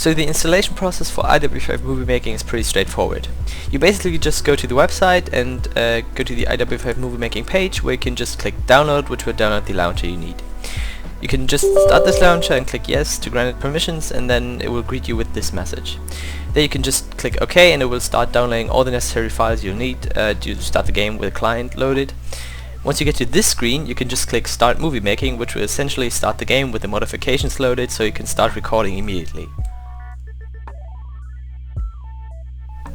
So the installation process for Iw5 movie making is pretty straightforward. You basically just go to the website and go to the Iw5 movie making page, where you can just click download, which will download the launcher you need. You can just start this launcher and click yes to grant it permissions, and then it will greet you with this message. Then you can just click OK and it will start downloading all the necessary files you'll need to start the game with the client loaded. Once you get to this screen, you can just click start movie making, which will essentially start the game with the modifications loaded, so you can start recording immediately.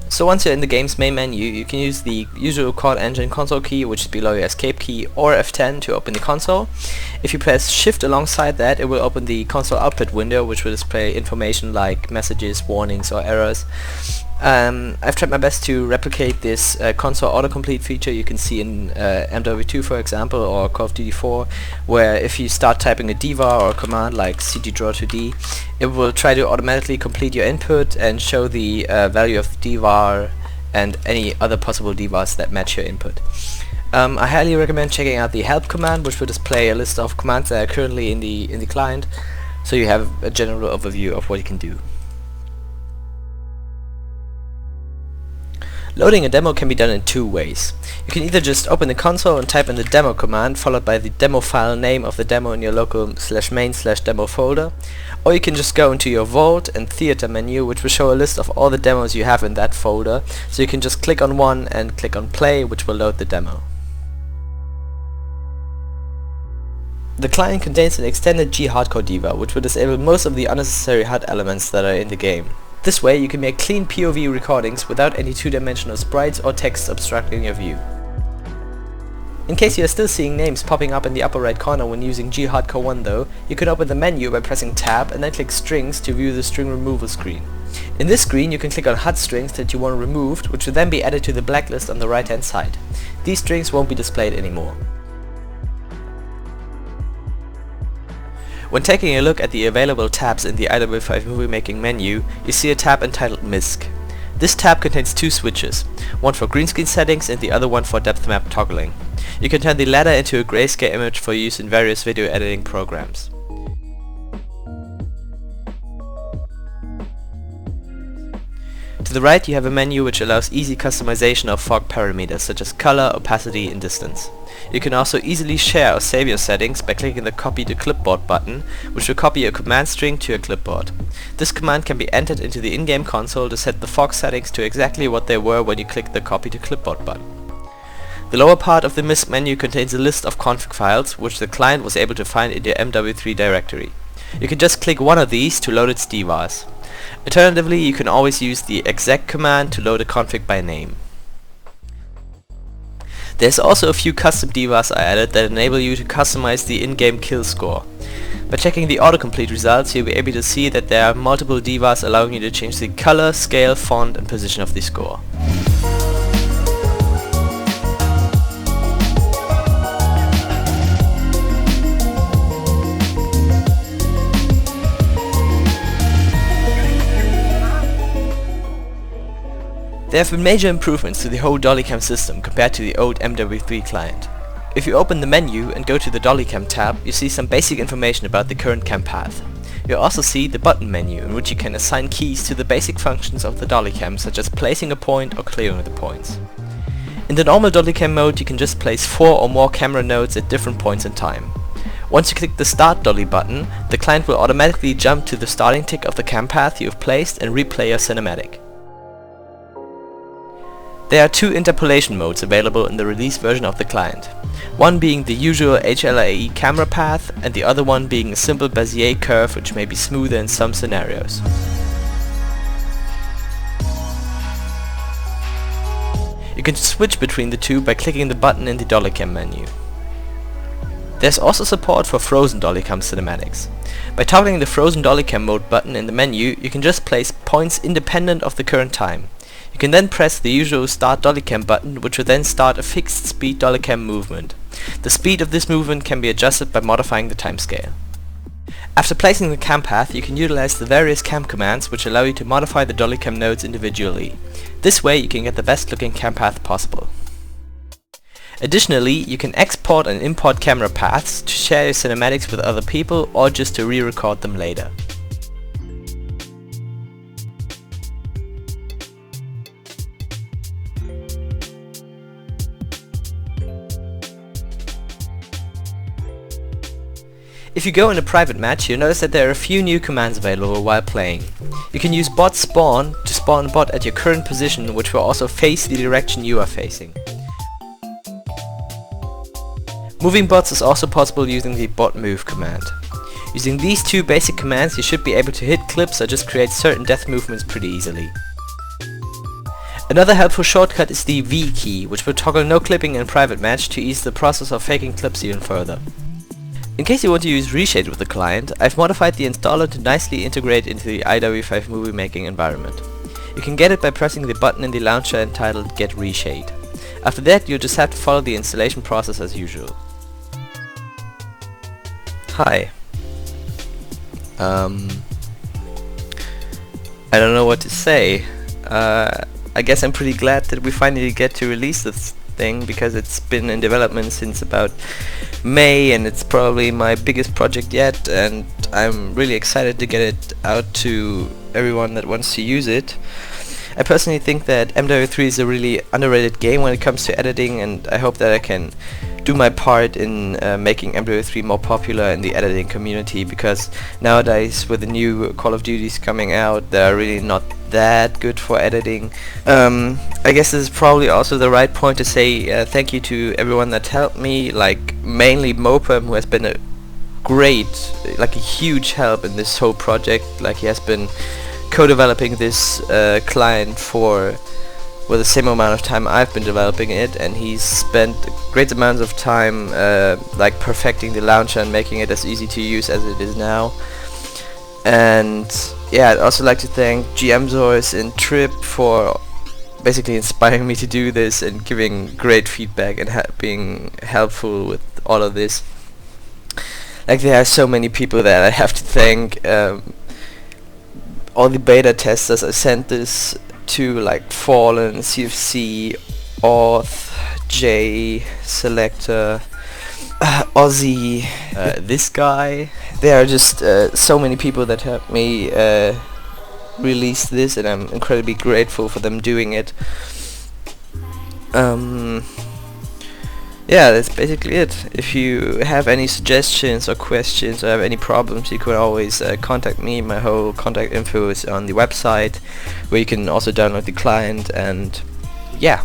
So once you're in the game's main menu, you can use the usual Quad Engine console key, which is below your escape key, or F10 to open the console. If you press shift alongside that, it will open the console output window, which will display information like messages, warnings or errors. I've tried my best to replicate this console autocomplete feature you can see in MW2 for example, or Call of Duty 4, where if you start typing a dvar or a command like cgdraw2d, it will try to automatically complete your input and show the value of the dvar and any other possible dvars that match your input. I highly recommend checking out the help command, which will display a list of commands that are currently in the client, so you have a general overview of what you can do. Loading a demo can be done in two ways. You can either just open the console and type in the demo command followed by the demo file name of the demo in your local /main/demo folder, or you can just go into your Vault and Theater menu, which will show a list of all the demos you have in that folder, so you can just click on one and click on play, which will load the demo. The client contains an extended G hardcore dvar, which will disable most of the unnecessary HUD elements that are in the game. This way you can make clean POV recordings without any two-dimensional sprites or text obstructing your view. In case you are still seeing names popping up in the upper right corner when using G hardcore 1 though, you can open the menu by pressing tab and then click strings to view the string removal screen. In this screen you can click on HUD strings that you want removed, which will then be added to the blacklist on the right hand side. These strings won't be displayed anymore. When taking a look at the available tabs in the Iw5 movie making menu, you see a tab entitled MISC. This tab contains two switches, one for green screen settings and the other one for depth map toggling. You can turn the latter into a grayscale image for use in various video editing programs. To the right you have a menu which allows easy customization of fog parameters such as color, opacity and distance. You can also easily share or save your settings by clicking the copy to clipboard button, which will copy a command string to your clipboard. This command can be entered into the in-game console to set the fog settings to exactly what they were when you clicked the copy to clipboard button. The lower part of the MISC menu contains a list of config files which the client was able to find in your MW3 directory. You can just click one of these to load its dvars. Alternatively, you can always use the exec command to load a config by name. There's also a few custom dvars I added that enable you to customize the in-game kill score. By checking the autocomplete results, you'll be able to see that there are multiple dvars allowing you to change the color, scale, font and position of the score. There have been major improvements to the whole DOLLYCAM system compared to the old MW3 client. If you open the menu and go to the DOLLYCAM tab, you see some basic information about the current cam path. You'll also see the button menu, in which you can assign keys to the basic functions of the DOLLYCAM, such as placing a point or clearing the points. In the normal DOLLYCAM mode you can just place 4 or more camera nodes at different points in time. Once you click the Start Dolly button, the client will automatically jump to the starting tick of the cam path you have placed and replay your cinematic. There are two interpolation modes available in the release version of the client, one being the usual HLIE camera path and the other one being a simple Bezier curve which may be smoother in some scenarios. You can switch between the two by clicking the button in the DOLLYCAM menu. There's also support for frozen DOLLYCAM cinematics. By toggling the frozen DOLLYCAM mode button in the menu, you can just place points independent of the current time. You can then press the usual Start DOLLYCAM button, which will then start a fixed speed DOLLYCAM movement. The speed of this movement can be adjusted by modifying the timescale. After placing the cam path, you can utilize the various cam commands which allow you to modify the DOLLYCAM nodes individually. This way you can get the best looking cam path possible. Additionally, you can export and import camera paths to share your cinematics with other people or just to re-record them later. If you go in a private match, you'll notice that there are a few new commands available while playing. You can use bot spawn to spawn a bot at your current position, which will also face the direction you are facing. Moving bots is also possible using the bot move command. Using these two basic commands, you should be able to hit clips or just create certain death movements pretty easily. Another helpful shortcut is the V key, which will toggle no clipping in private match to ease the process of faking clips even further. In case you want to use RESHADE with the client, I've modified the installer to nicely integrate into the Iw5 movie making environment. You can get it by pressing the button in the launcher entitled Get RESHADE. After that, you'll just have to follow the installation process as usual. Hi. I don't know what to say. I guess I'm pretty glad that we finally get to release this thing, because it's been in development since about May and it's probably my biggest project yet, and I'm really excited to get it out to everyone that wants to use it. I personally think that MW3 is a really underrated game when it comes to editing, and I hope that I can do my part in making MW3 more popular in the editing community, because nowadays with the new Call of Duties coming out, they are really not that good for editing. I guess this is probably also the right point to say thank you to everyone that helped me, like mainly Mopem, who has been a huge help in this whole project. Like, he has been co-developing this client for the same amount of time I've been developing it, and he's spent great amounts of time like perfecting the launcher and making it as easy to use as it is now. And yeah, I'd also like to thank gmzorz and Trip for basically inspiring me to do this and giving great feedback and being helpful with all of this. Like, there are so many people that I have to thank. All the beta testers I sent this to, like Fallen, CFC, Auth, J, Selector, Ozzy, this guy. There are just so many people that helped me release this, and I'm incredibly grateful for them doing it. Yeah, that's basically it. If you have any suggestions or questions or have any problems, you can always contact me. My whole contact info is on the website, where you can also download the client, and yeah.